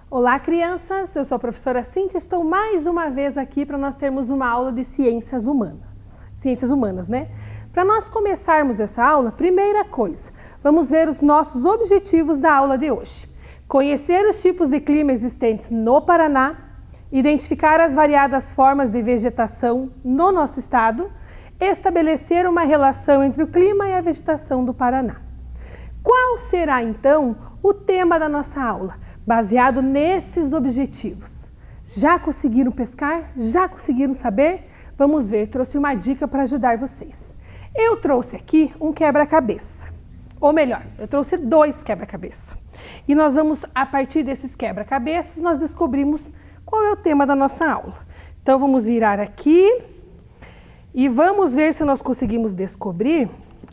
Olá, crianças! Eu sou a professora Cíntia e estou mais uma vez aqui para nós termos uma aula de ciências humanas, né? Para nós começarmos essa aula, primeira coisa, vamos ver os nossos objetivos da aula de hoje. Conhecer os tipos de clima existentes no Paraná, identificar as variadas formas de vegetação no nosso estado, estabelecer uma relação entre o clima e a vegetação do Paraná. Qual será, então, o tema da nossa aula? Baseado nesses objetivos. Já conseguiram pescar? Já conseguiram saber? Vamos ver, trouxe uma dica para ajudar vocês. Eu trouxe aqui um quebra-cabeça. Ou melhor, eu trouxe 2 quebra-cabeça. E nós vamos, a partir desses quebra-cabeças, nós descobrimos qual é o tema da nossa aula. Então, vamos virar aqui e vamos ver se nós conseguimos descobrir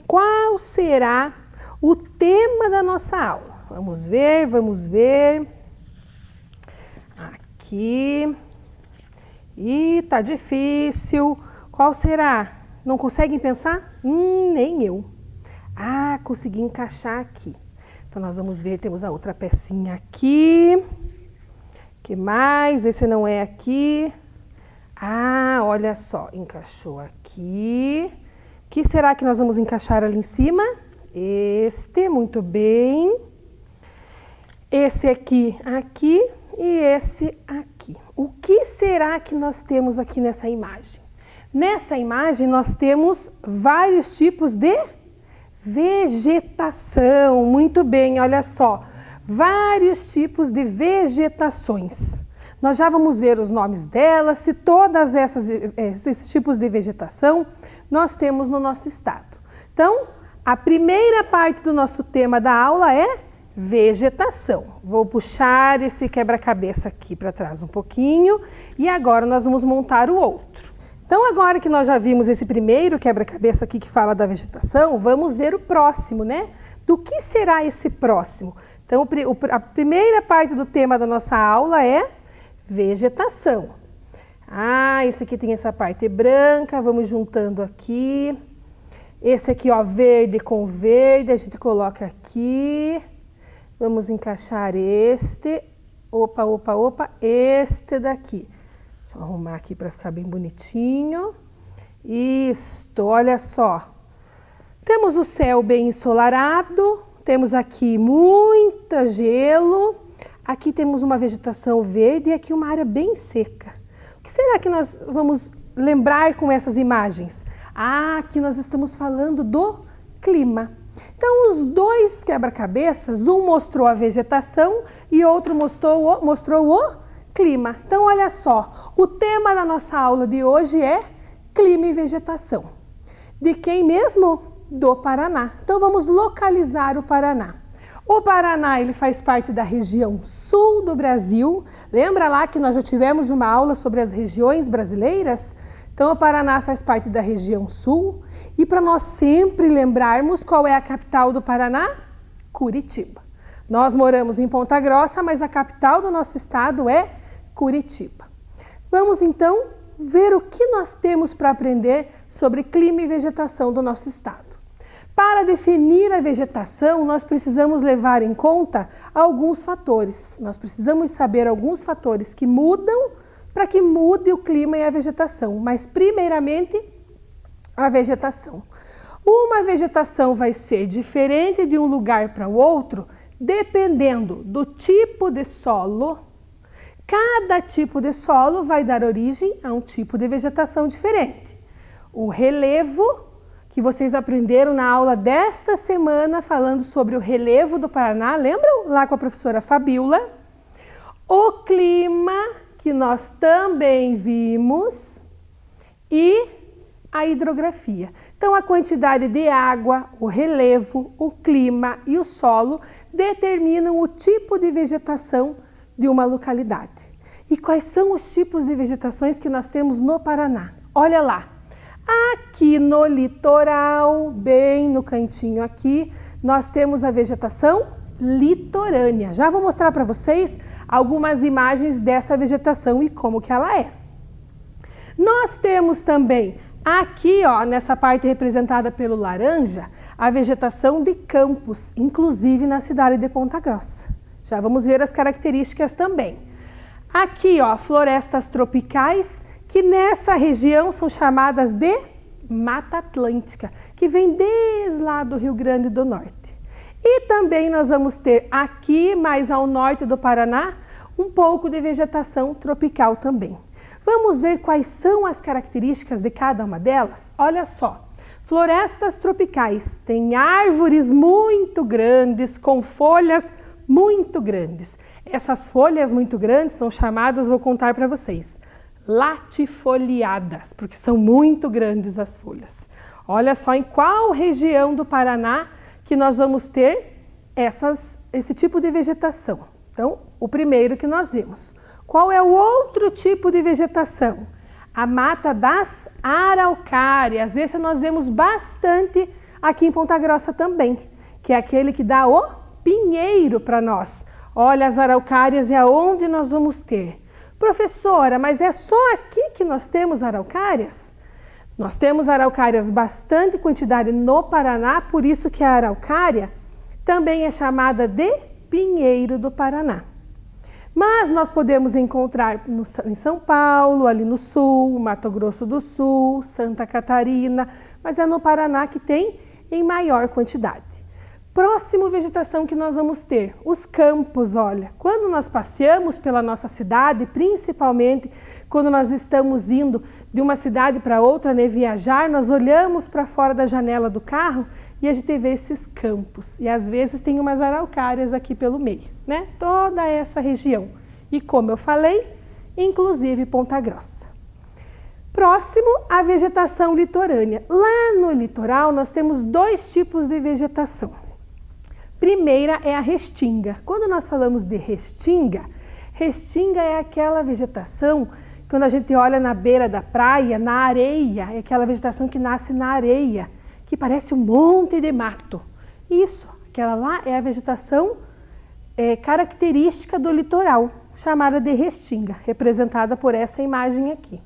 qual será o tema da nossa aula. Vamos ver. Aqui. Ih, tá difícil. Qual será? Não conseguem pensar? Nem eu. Ah, consegui encaixar aqui. Então, nós vamos ver, temos a outra pecinha aqui. Que mais? Esse não é aqui. Ah, olha só, encaixou aqui. O que será que nós vamos encaixar ali em cima? Este, muito bem. Esse aqui e esse aqui. O que será que nós temos aqui nessa imagem? Nessa imagem nós temos vários tipos de vegetação. Muito bem, olha só. Vários tipos de vegetações. Nós já vamos ver os nomes delas, se todas esses tipos de vegetação nós temos no nosso estado. Então, a primeira parte do nosso tema da aula é vegetação. Vou puxar esse quebra-cabeça aqui para trás um pouquinho e agora nós vamos montar o outro. Então, agora que nós já vimos esse primeiro quebra-cabeça aqui que fala da vegetação, vamos ver o próximo, né? Do que será esse próximo? Então, a primeira parte do tema da nossa aula é vegetação. Ah, esse aqui tem essa parte branca, vamos juntando aqui. Esse aqui, ó, verde com verde, a gente coloca aqui. Vamos encaixar este. Opa, este daqui. Deixa eu arrumar aqui para ficar bem bonitinho. Isto, olha só. Temos o céu bem ensolarado, temos aqui muita gelo, aqui temos uma vegetação verde e aqui uma área bem seca. O que será que nós vamos lembrar com essas imagens? Ah, aqui nós estamos falando do clima. Então, os 2 quebra-cabeças, um mostrou a vegetação e outro mostrou o clima. Então, olha só, o tema da nossa aula de hoje é clima e vegetação. De quem mesmo? Do Paraná. Então, vamos localizar o Paraná. O Paraná, ele faz parte da região sul do Brasil. Lembra lá que nós já tivemos uma aula sobre as regiões brasileiras? Então, o Paraná faz parte da região sul. E para nós sempre lembrarmos qual é a capital do Paraná? Curitiba. Nós moramos em Ponta Grossa, mas a capital do nosso estado é Curitiba. Vamos então ver o que nós temos para aprender sobre clima e vegetação do nosso estado. Para definir a vegetação, nós precisamos levar em conta alguns fatores. Nós precisamos saber alguns fatores que mudam para que mude o clima e a vegetação. Mas, primeiramente, a vegetação. Uma vegetação vai ser diferente de um lugar para o outro, dependendo do tipo de solo. Cada tipo de solo vai dar origem a um tipo de vegetação diferente. O relevo, que vocês aprenderam na aula desta semana, falando sobre o relevo do Paraná, lembram? Lá com a professora Fabiola. O clima, que nós também vimos, e a hidrografia. Então, a quantidade de água, o relevo, o clima e o solo determinam o tipo de vegetação de uma localidade. E quais são os tipos de vegetações que nós temos no Paraná? Olha lá. Aqui no litoral, bem no cantinho aqui, nós temos a vegetação litorânea. Já vou mostrar para vocês algumas imagens dessa vegetação e como que ela é. Nós temos também aqui, ó, nessa parte representada pelo laranja, a vegetação de campos, inclusive na cidade de Ponta Grossa. Já vamos ver as características também. Aqui, ó, florestas tropicais, que nessa região são chamadas de Mata Atlântica, que vem desde lá do Rio Grande do Norte. E também nós vamos ter aqui, mais ao norte do Paraná, um pouco de vegetação tropical também. Vamos ver quais são as características de cada uma delas? Olha só, florestas tropicais têm árvores muito grandes, com folhas muito grandes. Essas folhas muito grandes são chamadas, vou contar para vocês, latifoliadas, porque são muito grandes as folhas. Olha só em qual região do Paraná que nós vamos ter esse tipo de vegetação. Então, o primeiro que nós vimos. Qual é o outro tipo de vegetação? A mata das araucárias. Esse nós vemos bastante aqui em Ponta Grossa também, que é aquele que dá o pinheiro para nós. Olha, as araucárias é aonde nós vamos ter. Professora, mas é só aqui que nós temos araucárias? Nós temos araucárias bastante quantidade no Paraná, por isso que a araucária também é chamada de pinheiro do Paraná. Mas nós podemos encontrar em São Paulo, ali no sul, Mato Grosso do Sul, Santa Catarina, mas é no Paraná que tem em maior quantidade. Próximo vegetação que nós vamos ter, os campos, olha. Quando nós passeamos pela nossa cidade, principalmente quando nós estamos indo de uma cidade para outra, né, viajar, nós olhamos para fora da janela do carro e a gente vê esses campos. E às vezes tem umas araucárias aqui pelo meio, né? Toda essa região. E como eu falei, inclusive Ponta Grossa. Próximo, a vegetação litorânea. Lá no litoral nós temos dois tipos de vegetação. Primeira é a restinga. Quando nós falamos de restinga, restinga é aquela vegetação, quando a gente olha na beira da praia, na areia, é aquela vegetação que nasce na areia, que parece um monte de mato. Isso, aquela lá é a vegetação característica do litoral, chamada de restinga, representada por essa imagem aqui.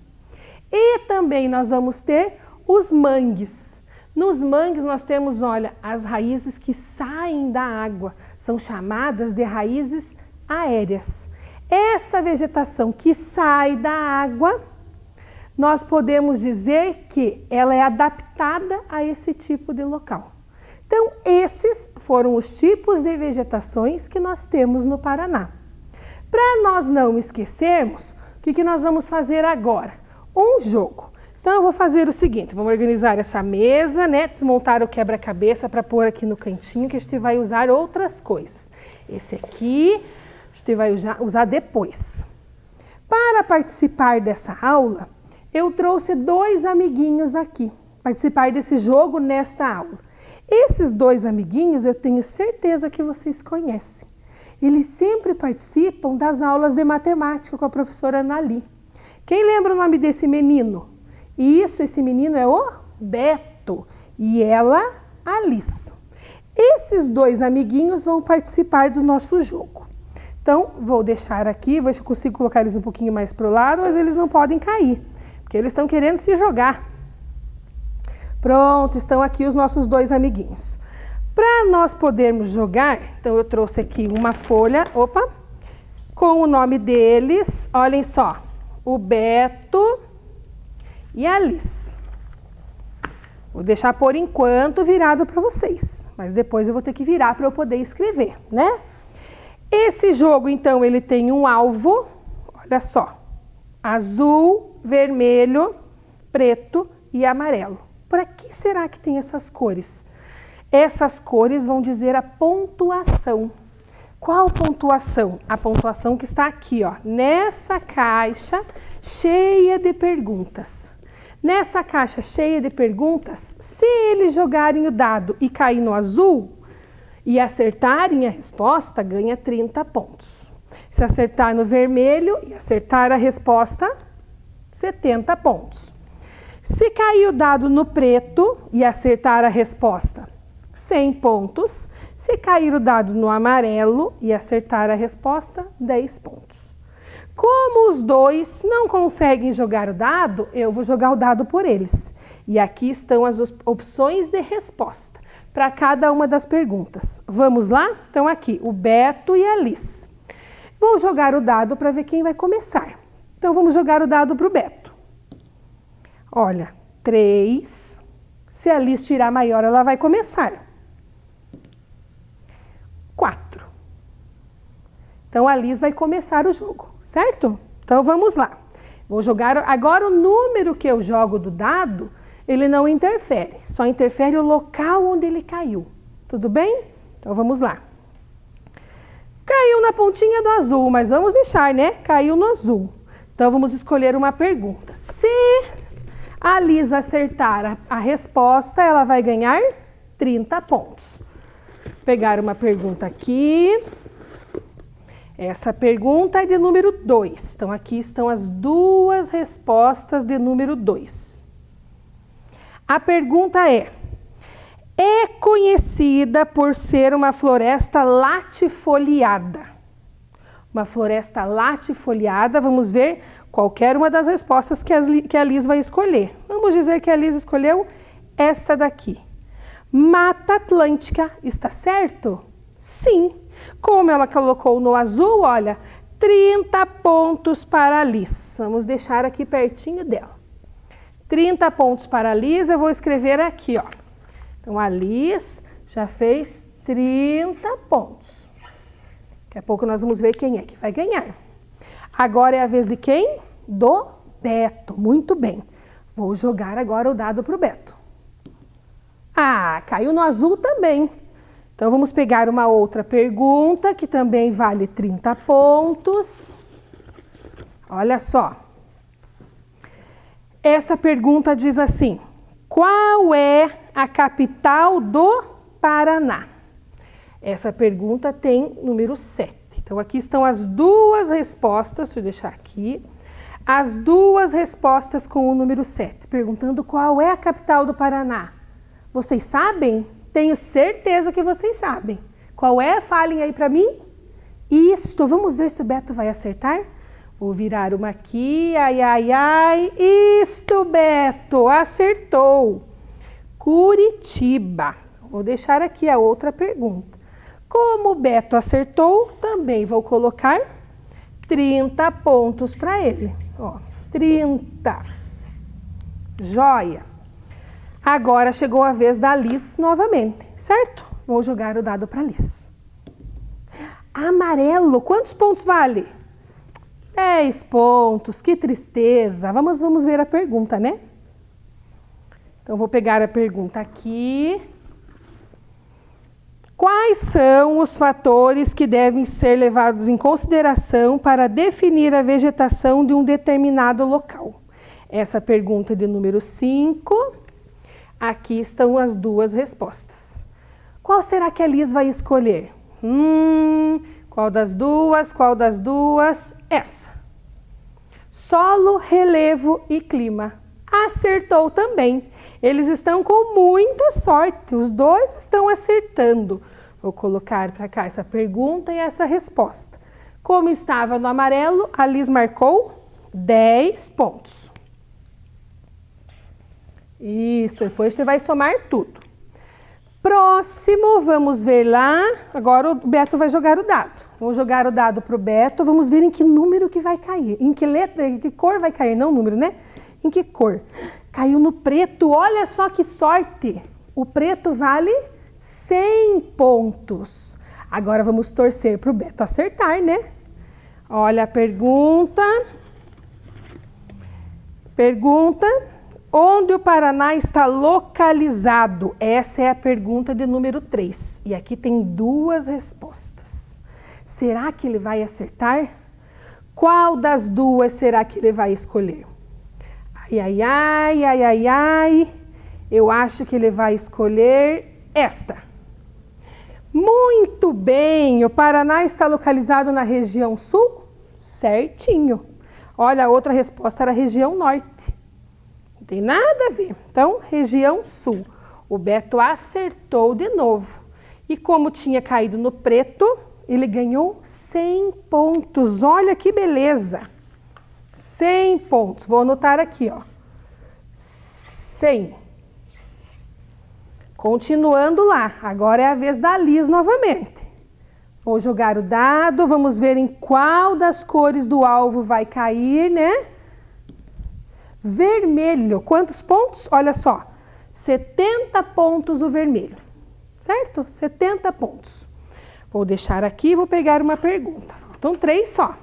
E também nós vamos ter os mangues. Nos mangues nós temos, olha, as raízes que saem da água, são chamadas de raízes aéreas. Essa vegetação que sai da água, nós podemos dizer que ela é adaptada a esse tipo de local. Então, esses foram os tipos de vegetações que nós temos no Paraná. Para nós não esquecermos, o que nós vamos fazer agora? Um jogo. Então, eu vou fazer o seguinte, vamos organizar essa mesa, né? Desmontar o quebra-cabeça para pôr aqui no cantinho, que a gente vai usar outras coisas. Esse aqui, a gente vai usar depois. Para participar dessa aula, eu trouxe dois amiguinhos aqui, participar desse jogo nesta aula. Esses dois amiguinhos, eu tenho certeza que vocês conhecem. Eles sempre participam das aulas de matemática com a professora Anali. Quem lembra o nome desse menino? Isso, esse menino é o Beto e ela, a Alice. Esses dois amiguinhos vão participar do nosso jogo. Então, vou deixar aqui, vou ver se eu consigo colocar eles um pouquinho mais para o lado, mas eles não podem cair, porque eles estão querendo se jogar. Pronto, estão aqui os nossos dois amiguinhos. Para nós podermos jogar, então eu trouxe aqui uma folha, com o nome deles, olhem só, o Beto e a Alice. Vou deixar por enquanto virado para vocês, mas depois eu vou ter que virar para eu poder escrever, né? Esse jogo, então, ele tem um alvo, olha só, azul, vermelho, preto e amarelo. Para que será que tem essas cores? Essas cores vão dizer a pontuação. Qual pontuação? A pontuação que está aqui, ó, nessa caixa cheia de perguntas. Nessa caixa cheia de perguntas, se eles jogarem o dado e cair no azul e acertarem a resposta, ganha 30 pontos. Se acertar no vermelho e acertar a resposta, 70 pontos. Se cair o dado no preto e acertar a resposta, 100 pontos. Se cair o dado no amarelo e acertar a resposta, 10 pontos. Como os dois não conseguem jogar o dado, eu vou jogar o dado por eles. E aqui estão as opções de resposta. para cada uma das perguntas. Vamos lá? Então aqui, o Beto e a Liz. Vou jogar o dado para ver quem vai começar. Então vamos jogar o dado para o Beto. Olha, 3. Se a Liz tirar maior, ela vai começar. 4. Então a Liz vai começar o jogo, certo? Então vamos lá. Vou jogar agora o número que eu jogo do dado, ele não interfere, só interfere o local onde ele caiu. Tudo bem? Então vamos lá. Caiu na pontinha do azul, mas vamos deixar, né? Caiu no azul. Então vamos escolher uma pergunta. Se a Liz acertar a resposta, ela vai ganhar 30 pontos. Vou pegar uma pergunta aqui. Essa pergunta é de número 2. Então aqui estão as duas respostas de número 2. A pergunta é conhecida por ser uma floresta latifoliada. Uma floresta latifoliada, vamos ver qualquer uma das respostas que a Liz vai escolher. Vamos dizer que a Liz escolheu esta daqui. Mata Atlântica, está certo? Sim. Como ela colocou no azul, olha, 30 pontos para a Liz. Vamos deixar aqui pertinho dela. 30 pontos para a Liz, eu vou escrever aqui, ó. Então, a Liz já fez 30 pontos. Daqui a pouco nós vamos ver quem é que vai ganhar. Agora é a vez de quem? Do Beto. Muito bem. Vou jogar agora o dado para o Beto. Ah, caiu no azul também. Então, vamos pegar uma outra pergunta, que também vale 30 pontos. Olha só. Essa pergunta diz assim: qual é a capital do Paraná? Essa pergunta tem número 7. Então, aqui estão as duas respostas, deixa eu deixar aqui. As duas respostas com o número 7, perguntando qual é a capital do Paraná. Vocês sabem? Tenho certeza que vocês sabem. Qual é? Falem aí para mim. Isto, vamos ver se o Beto vai acertar. Vou virar uma aqui, ai, ai, ai. Isto, Beto, acertou. Curitiba. Vou deixar aqui a outra pergunta. Como o Beto acertou, também vou colocar 30 pontos para ele. Ó, 30. Joia. Agora chegou a vez da Liz novamente, certo? Vou jogar o dado para a Liz. Amarelo, quantos pontos vale? 10 pontos, que tristeza. Vamos ver a pergunta, né? Então, vou pegar a pergunta aqui. Quais são os fatores que devem ser levados em consideração para definir a vegetação de um determinado local? Essa pergunta é de número 5. Aqui estão as duas respostas. Qual será que a Liz vai escolher? Qual das duas? Qual das duas? Essa. Solo, relevo e clima. Acertou também. Eles estão com muita sorte. Os dois estão acertando. Vou colocar para cá essa pergunta e essa resposta. Como estava no amarelo, a Liz marcou 10 pontos. Isso, depois você vai somar tudo. Próximo, vamos ver lá. Agora o Beto vai jogar o dado. Vou jogar o dado para o Beto. Vamos ver em que número que vai cair. Em que letra, em que cor vai cair. Não número, né? Em que cor? Caiu no preto. Olha só que sorte. O preto vale 100 pontos. Agora vamos torcer para o Beto acertar, né? Olha a pergunta. Onde o Paraná está localizado? Essa é a pergunta de número 3. E aqui tem duas respostas. Será que ele vai acertar? Qual das duas será que ele vai escolher? Ai, ai, ai, ai, ai, ai. Eu acho que ele vai escolher esta. Muito bem! O Paraná está localizado na região sul? Certinho. Olha, a outra resposta era a região norte. Não tem nada a ver. Então, região sul. O Beto acertou de novo. E como tinha caído no preto, ele ganhou 100 pontos. Olha que beleza. 100 pontos. Vou anotar aqui, ó. 100. Continuando lá, agora é a vez da Liz novamente. Vou jogar o dado, vamos ver em qual das cores do alvo vai cair, né? Vermelho, quantos pontos? Olha só, 70 pontos o vermelho, certo? 70 pontos. Vou deixar aqui e vou pegar uma pergunta. Faltam 3 só.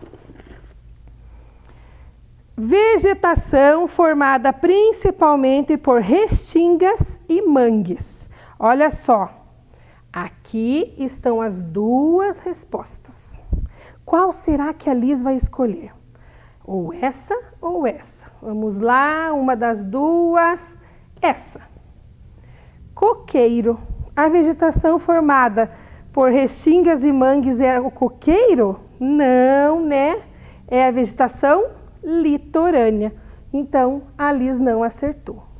Vegetação formada principalmente por restingas e mangues. Olha só, aqui estão as duas respostas. Qual será que a Liz vai escolher? Ou essa ou essa? Vamos lá, uma das duas, essa. Coqueiro. A vegetação formada por restingas e mangues é o coqueiro? Não, né? É a vegetação litorânea. Então, a Liz não acertou.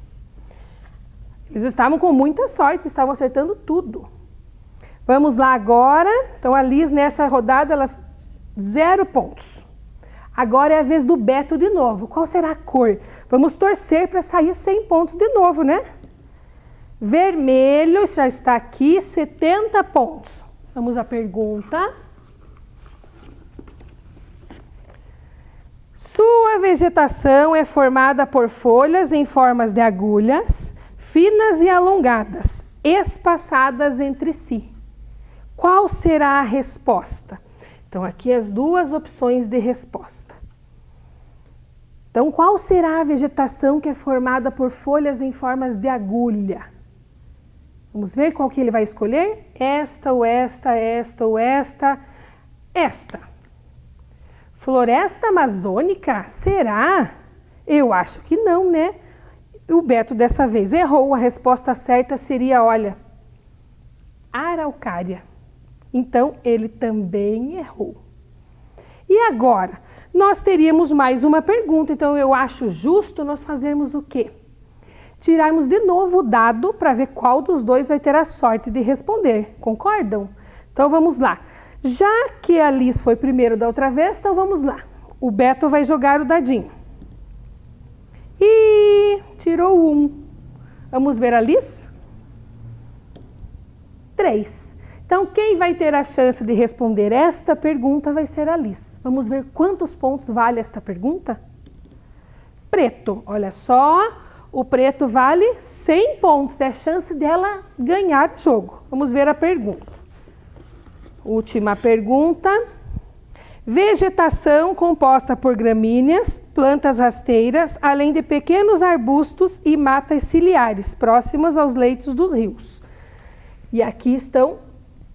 Eles estavam com muita sorte, estavam acertando tudo. Vamos lá agora. Então, a Liz, nessa rodada, ela 0 pontos. Agora é a vez do Beto de novo. Qual será a cor? Vamos torcer para sair 100 pontos de novo, né? Vermelho, já está aqui, 70 pontos. Vamos à pergunta. Sua vegetação é formada por folhas em formas de agulhas, finas e alongadas, espaçadas entre si. Qual será a resposta? Então, aqui as duas opções de resposta. Então, qual será a vegetação que é formada por folhas em formas de agulha? Vamos ver qual que ele vai escolher? Esta ou esta, esta ou esta, esta. Floresta amazônica? Será? Eu acho que não, né? O Beto dessa vez errou. A resposta certa seria, olha, araucária. Então, ele também errou. E agora? Nós teríamos mais uma pergunta. Então, eu acho justo nós fazermos o quê? Tirarmos de novo o dado para ver qual dos dois vai ter a sorte de responder. Concordam? Então, vamos lá. Já que a Liz foi primeiro da outra vez, então vamos lá. O Beto vai jogar o dadinho. E tirou 1. Vamos ver a Liz? 3. Então, quem vai ter a chance de responder esta pergunta vai ser a Liz. Vamos ver quantos pontos vale esta pergunta? Preto, olha só, o preto vale 100 pontos. É a chance dela ganhar o jogo. Vamos ver a pergunta. Última pergunta. Vegetação composta por gramíneas, plantas rasteiras, além de pequenos arbustos e matas ciliares, próximas aos leitos dos rios. E aqui estão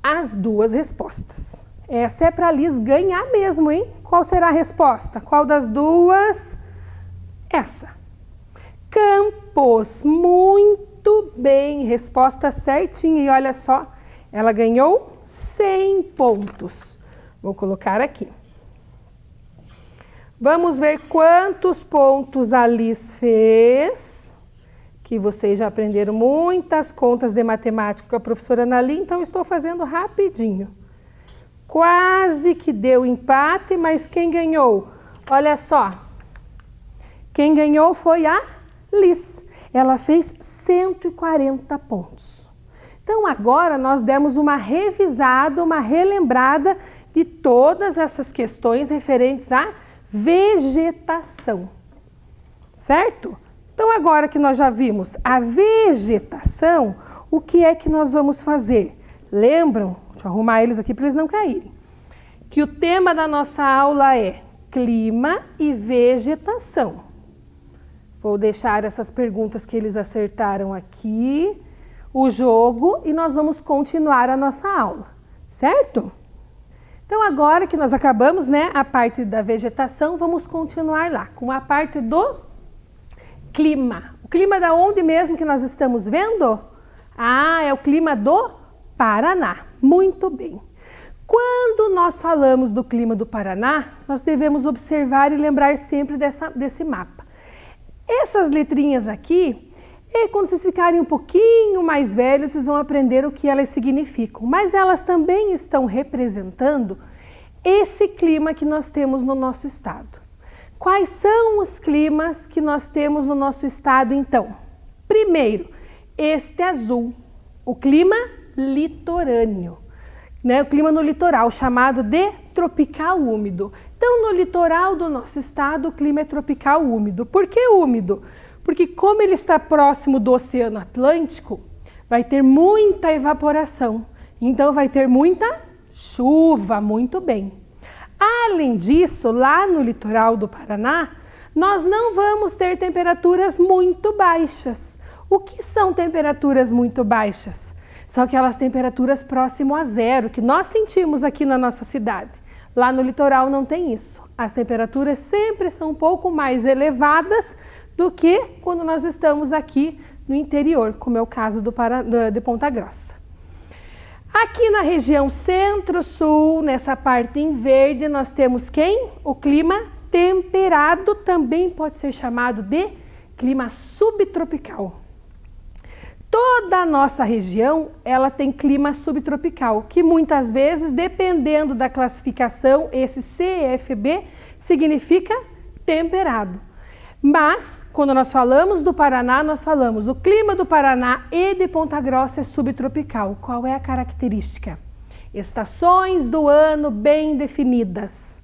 as duas respostas. Essa é para a Liz ganhar mesmo, hein? Qual será a resposta? Qual das duas? Essa. Campos. Muito bem. Resposta certinha. E olha só, ela ganhou 100 pontos. Vou colocar aqui. Vamos ver quantos pontos a Liz fez. Que vocês já aprenderam muitas contas de matemática com a professora Anali, então estou fazendo rapidinho. Quase que deu empate, mas quem ganhou? Olha só. Quem ganhou foi a Liz. Ela fez 140 pontos. Então, agora nós demos uma revisada, uma relembrada de todas essas questões referentes à vegetação, certo? Então, agora que nós já vimos a vegetação, o que é que nós vamos fazer? Lembram? Deixa eu arrumar eles aqui para eles não caírem. Que o tema da nossa aula é clima e vegetação. Vou deixar essas perguntas que eles acertaram aqui, o jogo, e nós vamos continuar a nossa aula, certo? Então, agora que nós acabamos, né, a parte da vegetação, vamos continuar lá com a parte do clima. O clima da onde mesmo que nós estamos vendo? Ah, é o clima do Paraná. Muito bem. Quando nós falamos do clima do Paraná, nós devemos observar e lembrar sempre desse mapa. Essas letrinhas aqui, quando vocês ficarem um pouquinho mais velhos, vocês vão aprender o que elas significam. Mas elas também estão representando esse clima que nós temos no nosso estado. Quais são os climas que nós temos no nosso estado, então? Primeiro, este azul, O clima litorâneo, né? O clima no litoral, chamado de tropical úmido. Então, no litoral do nosso estado, o clima é tropical úmido. Por que úmido? Porque como ele está próximo do Oceano Atlântico, vai ter muita evaporação. Então, vai ter muita chuva, muito bem. Além disso, lá no litoral do Paraná, nós não vamos ter temperaturas muito baixas. O que são temperaturas muito baixas? São aquelas temperaturas próximo a zero, que nós sentimos aqui na nossa cidade. Lá no litoral não tem isso. As temperaturas sempre são um pouco mais elevadas do que quando nós estamos aqui no interior, como é o caso de Ponta Grossa. Aqui na região centro-sul, nessa parte em verde, nós temos quem? O clima temperado, também pode ser chamado de clima subtropical. Toda a nossa região, ela tem clima subtropical, que muitas vezes, dependendo da classificação, esse CFB significa temperado. Mas, quando nós falamos do Paraná, nós falamos o clima do Paraná e de Ponta Grossa é subtropical. Qual é a característica? Estações do ano bem definidas.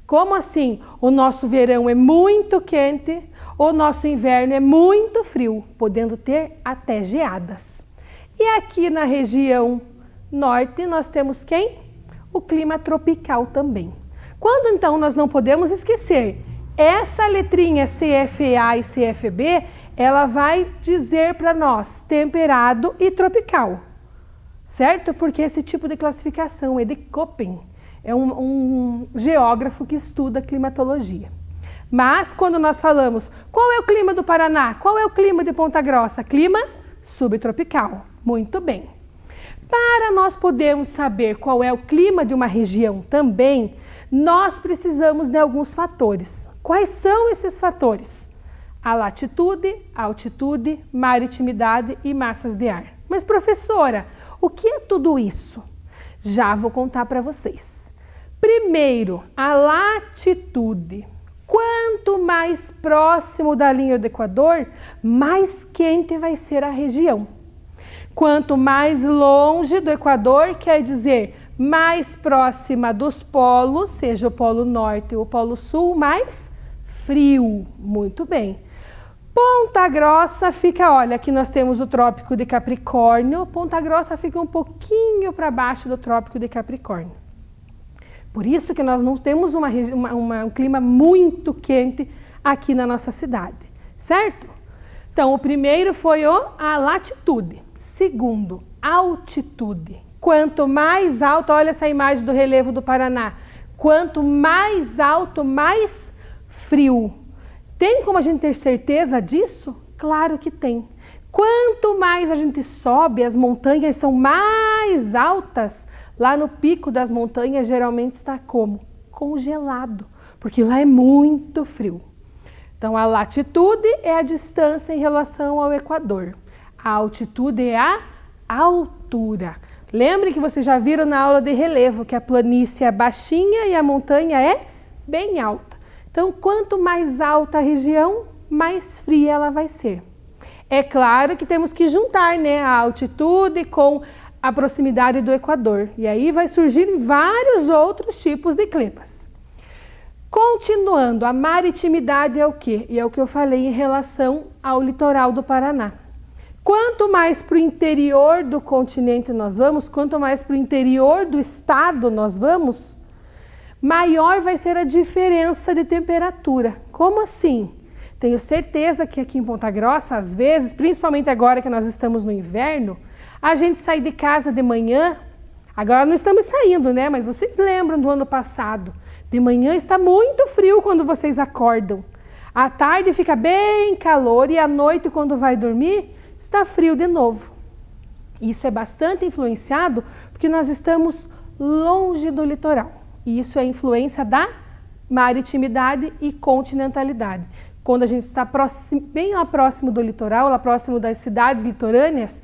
Como assim? O nosso verão é muito quente, o nosso inverno é muito frio, podendo ter até geadas. E aqui na região norte nós temos quem? O clima tropical também. Quando então nós não podemos esquecer, essa letrinha CFA e CFB, ela vai dizer para nós temperado e tropical, certo? Porque esse tipo de classificação é de Köppen, é um geógrafo que estuda climatologia. Mas quando nós falamos, qual é o clima do Paraná? Qual é o clima de Ponta Grossa? Clima subtropical. Muito bem. Para nós podermos saber qual é o clima de uma região também, nós precisamos de alguns fatores. Quais são esses fatores? A latitude, altitude, maritimidade e massas de ar. Mas professora, o que é tudo isso? Já vou contar para vocês. Primeiro, a latitude. Quanto mais próximo da linha do Equador, mais quente vai ser a região. Quanto mais longe do Equador, quer dizer mais próxima dos polos, seja o polo norte ou o polo sul, mais frio. Muito bem. Ponta Grossa fica, olha, aqui nós temos o Trópico de Capricórnio. Ponta Grossa fica um pouquinho para baixo do Trópico de Capricórnio. Por isso que nós não temos um clima muito quente aqui na nossa cidade, certo? Então, o primeiro foi a latitude. Segundo, altitude. Quanto mais alto, olha essa imagem do relevo do Paraná. Quanto mais alto, mais frio. Tem como a gente ter certeza disso? Claro que tem. Quanto mais a gente sobe, as montanhas são mais altas. Lá no pico das montanhas geralmente está como? Congelado, porque lá é muito frio. Então a latitude é a distância em relação ao Equador. A altitude é a altura. Lembre que vocês já viram na aula de relevo que a planície é baixinha e a montanha é bem alta. Então quanto mais alta a região, mais fria ela vai ser. É claro que temos que juntar, né, a altitude com a proximidade do Equador. E aí vai surgir vários outros tipos de climas. Continuando, a maritimidade é o quê? E é o que eu falei em relação ao litoral do Paraná. Quanto mais para o interior do continente nós vamos, quanto mais para o interior do estado nós vamos, maior vai ser a diferença de temperatura. Como assim? Tenho certeza que aqui em Ponta Grossa, às vezes, principalmente agora que nós estamos no inverno, a gente sai de casa de manhã, agora não estamos saindo, né? Mas vocês lembram do ano passado, de manhã está muito frio quando vocês acordam. À tarde fica bem calor e à noite, quando vai dormir, está frio de novo. Isso é bastante influenciado porque nós estamos longe do litoral. E isso é influência da maritimidade e continentalidade. Quando a gente está bem lá próximo do litoral, lá próximo das cidades litorâneas,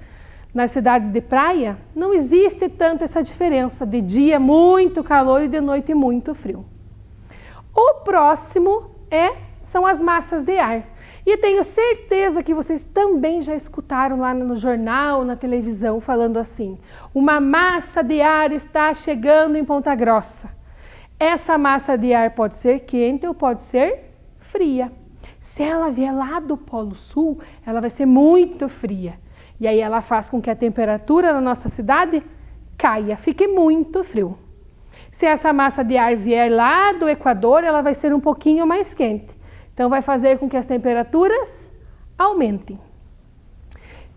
nas cidades de praia, não existe tanto essa diferença de dia muito calor e de noite muito frio. O próximo são as massas de ar. E tenho certeza que vocês também já escutaram lá no jornal, na televisão, falando assim: uma massa de ar está chegando em Ponta Grossa. Essa massa de ar pode ser quente ou pode ser fria. Se ela vier lá do Polo Sul, ela vai ser muito fria. E aí ela faz com que a temperatura na nossa cidade caia, fique muito frio. Se essa massa de ar vier lá do Equador, ela vai ser um pouquinho mais quente. Então vai fazer com que as temperaturas aumentem.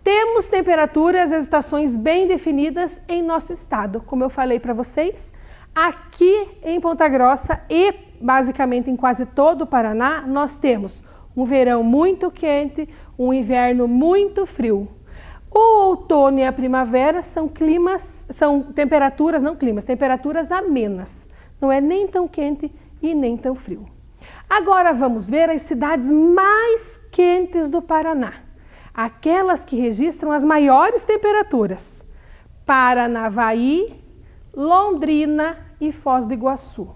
Temos temperaturas e estações bem definidas em nosso estado. Como eu falei para vocês, aqui em Ponta Grossa e basicamente em quase todo o Paraná, nós temos um verão muito quente, um inverno muito frio. O outono e a primavera são temperaturas amenas. Não é nem tão quente e nem tão frio. Agora vamos ver as cidades mais quentes do Paraná. Aquelas que registram as maiores temperaturas. Paranavaí, Londrina e Foz do Iguaçu.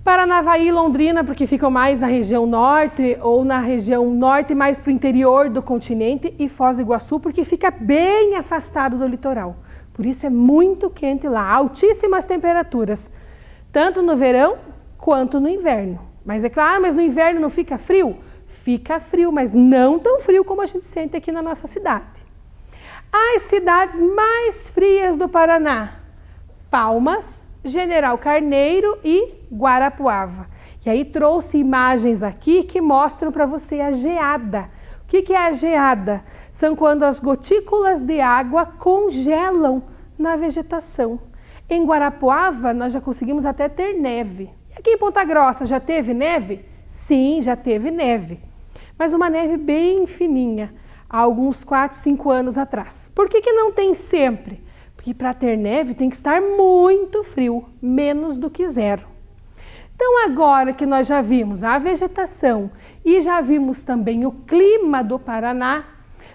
Paranavaí e Londrina, porque ficam mais na região norte ou na região norte mais para o interior do continente, e Foz do Iguaçu, porque fica bem afastado do litoral. Por isso é muito quente lá, altíssimas temperaturas, tanto no verão quanto no inverno. Mas é claro, mas no inverno não fica frio? Fica frio, mas não tão frio como a gente sente aqui na nossa cidade. As cidades mais frias do Paraná: Palmas, General Carneiro e Guarapuava. E aí trouxe imagens aqui que mostram para você a geada. O que é a geada? São quando as gotículas de água congelam na vegetação. Em Guarapuava nós já conseguimos até ter neve. E aqui em Ponta Grossa já teve neve? Sim, já teve neve. Mas uma neve bem fininha, há alguns 4, 5 anos atrás. Por que não tem sempre? Porque para ter neve tem que estar muito frio, menos do que 0. Então agora que nós já vimos a vegetação e já vimos também o clima do Paraná,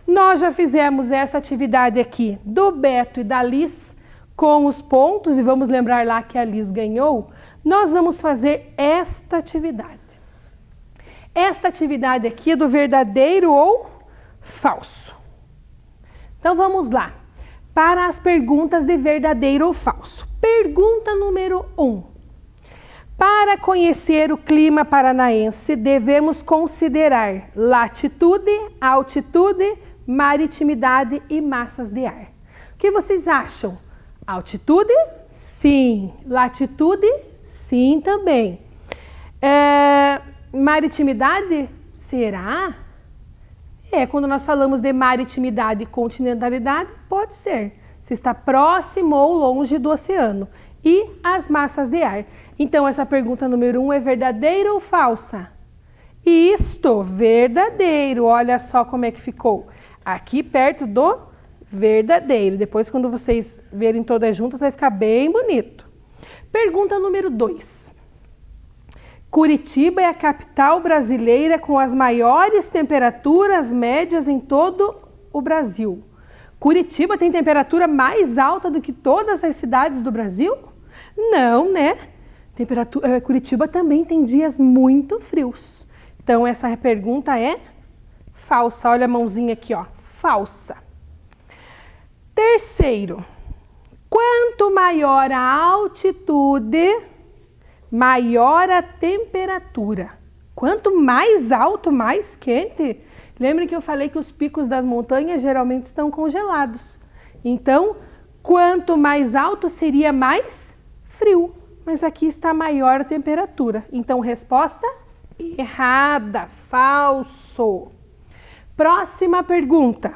nós já fizemos essa atividade aqui do Beto e da Liz com os pontos, e vamos lembrar lá que a Liz ganhou. Nós vamos fazer esta atividade. Esta atividade aqui é do verdadeiro ou falso. Então vamos lá. Para as perguntas de verdadeiro ou falso. Pergunta número 1. Para conhecer o clima paranaense, devemos considerar latitude, altitude, maritimidade e massas de ar. O que vocês acham? Altitude? Sim. Latitude? Sim também. Maritimidade? Será? Quando nós falamos de maritimidade e continentalidade, pode ser. Se está próximo ou longe do oceano. E as massas de ar. Então, essa pergunta número 1 é verdadeira ou falsa? Isto, verdadeiro. Olha só como é que ficou. Aqui perto do verdadeiro. Depois, quando vocês verem todas juntas, vai ficar bem bonito. Pergunta número 2. Curitiba é a capital brasileira com as maiores temperaturas médias em todo o Brasil. Curitiba tem temperatura mais alta do que todas as cidades do Brasil? Não, né? Curitiba também tem dias muito frios. Então, essa pergunta é falsa. Olha a mãozinha aqui, ó. Falsa. Terceiro. Quanto maior a altitude, maior a temperatura. Quanto mais alto, mais quente. Lembre que eu falei que os picos das montanhas geralmente estão congelados. Então, quanto mais alto seria mais frio. Mas aqui está maior a temperatura. Então, resposta errada, falso. Próxima pergunta.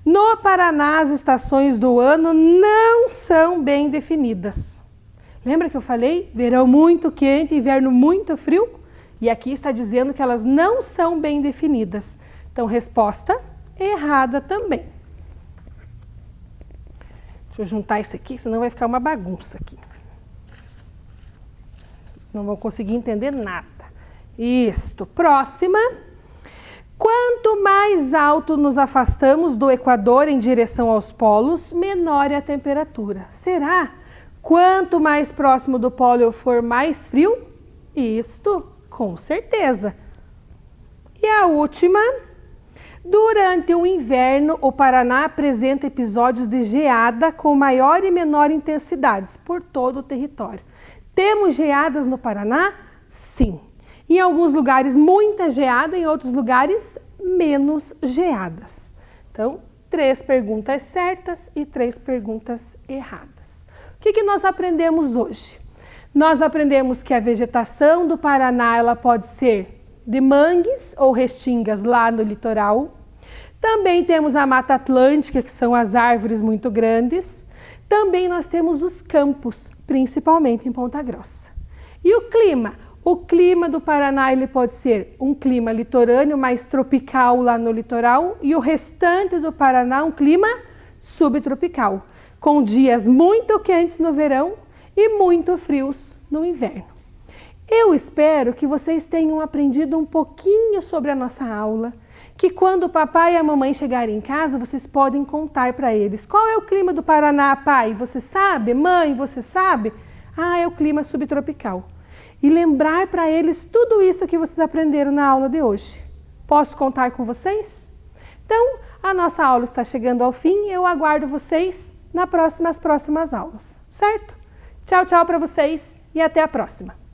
No Paraná, as estações do ano não são bem definidas. Lembra que eu falei? Verão muito quente, inverno muito frio? E aqui está dizendo que elas não são bem definidas. Então, resposta errada também. Deixa eu juntar isso aqui, senão vai ficar uma bagunça aqui. Não vão conseguir entender nada. Isto. Próxima. Quanto mais alto nos afastamos do Equador em direção aos polos, menor é a temperatura. Será? Quanto mais próximo do polo eu for, mais frio? Isto, com certeza. E a última, durante o inverno, o Paraná apresenta episódios de geada com maior e menor intensidades por todo o território. Temos geadas no Paraná? Sim. Em alguns lugares muita geada, em outros lugares menos geadas. Então, 3 perguntas certas e 3 perguntas erradas. O que nós aprendemos hoje? Nós aprendemos que a vegetação do Paraná ela pode ser de mangues ou restingas lá no litoral. Também temos a Mata Atlântica, que são as árvores muito grandes. Também nós temos os campos, principalmente em Ponta Grossa. E o clima? O clima do Paraná ele pode ser um clima litorâneo, mais tropical lá no litoral, e o restante do Paraná um clima subtropical, com dias muito quentes no verão e muito frios no inverno. Eu espero que vocês tenham aprendido um pouquinho sobre a nossa aula, que quando o papai e a mamãe chegarem em casa, vocês podem contar para eles. Qual é o clima do Paraná, pai? Você sabe? Mãe, você sabe? Ah, é o clima subtropical. E lembrar para eles tudo isso que vocês aprenderam na aula de hoje. Posso contar com vocês? Então, a nossa aula está chegando ao fim. Eu aguardo vocês nas próximas aulas, certo? Tchau, tchau para vocês e até a próxima.